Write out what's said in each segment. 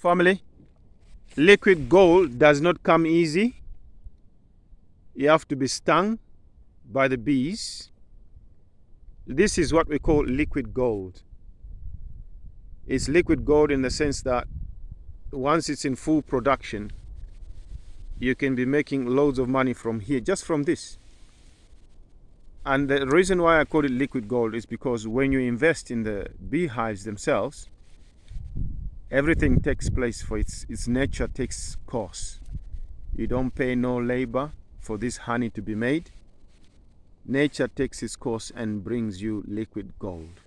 family, liquid gold does not come easy. You have to be stung by the bees. This is what we call liquid gold. It's liquid gold in the sense that once it's in full production, you can be making loads of money from here, just from this. And the reason why I call it liquid gold is because when you invest in the beehives themselves, everything takes place for its nature takes course. You don't pay no labor for this honey to be made. Nature takes its course and brings you liquid gold.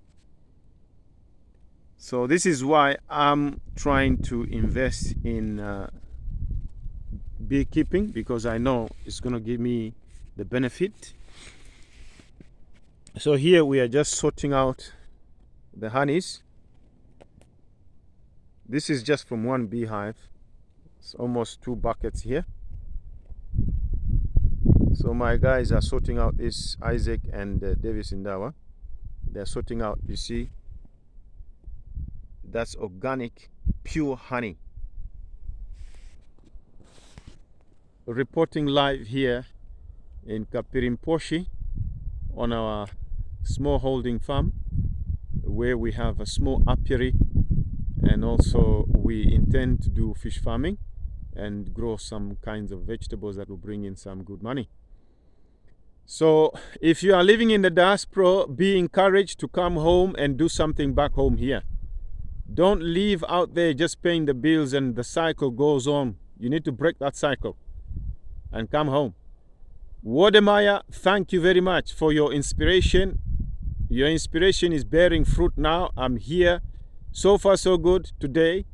So this is why I'm trying to invest in beekeeping, because I know it's going to give me the benefit. So here we are just sorting out the honeys. This is just from one beehive. It's almost 2 buckets here. So my guys are sorting out this, Isaac and Davis Indawa. They're sorting out, you see, that's organic, pure honey. Reporting live here in Kapiri on our small holding farm, where we have a small apiary, and also we intend to do fish farming and grow some kinds of vegetables that will bring in some good money. So if you are living in the diaspora, be encouraged to come home and do something back home here. Don't live out there just paying the bills and the cycle goes on. You need to break that cycle and come home. Wode Maya, thank you very much for your inspiration. Your inspiration is bearing fruit now. I'm here. So far so good. Today,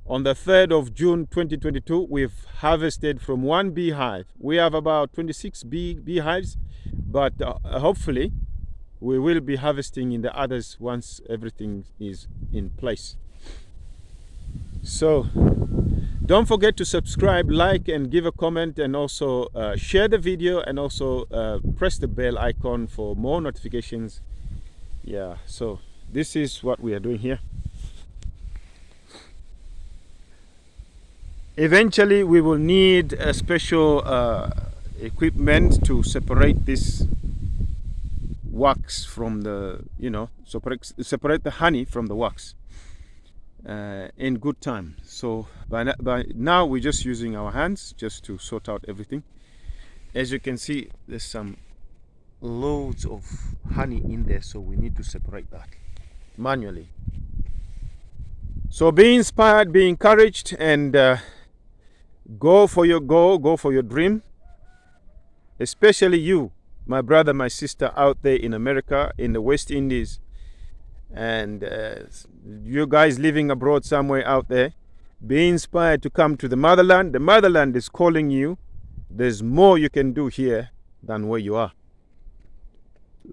on the 3rd of June 2022, we've harvested from one beehive. We have about 26 beehives, but hopefully we will be harvesting in the others once everything is in place. So don't forget to subscribe, like, and give a comment, and also share the video, and also press the bell icon for more notifications. Yeah, so this is what we are doing here. Eventually we will need a special equipment to separate this wax from the, separate the honey from the wax in good time. So by now we're just using our hands just to sort out everything. As you can see, there's some loads of honey in there, so we need to separate that manually. So be inspired, be encouraged, and go for your goal, go for your dream. Especially you, my brother, my sister out there in America, in the West Indies, and you guys living abroad somewhere out there. Be inspired to come to the motherland. The motherland is calling you. There's more you can do here than where you are.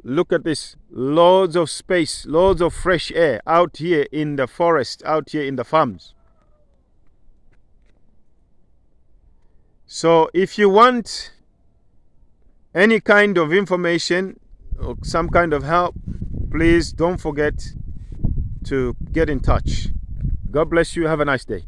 Look at this, loads of space, loads of fresh air out here in the forest, out here in the farms. So if you want any kind of information or some kind of help, please don't forget to get in touch. God bless you. Have a nice day.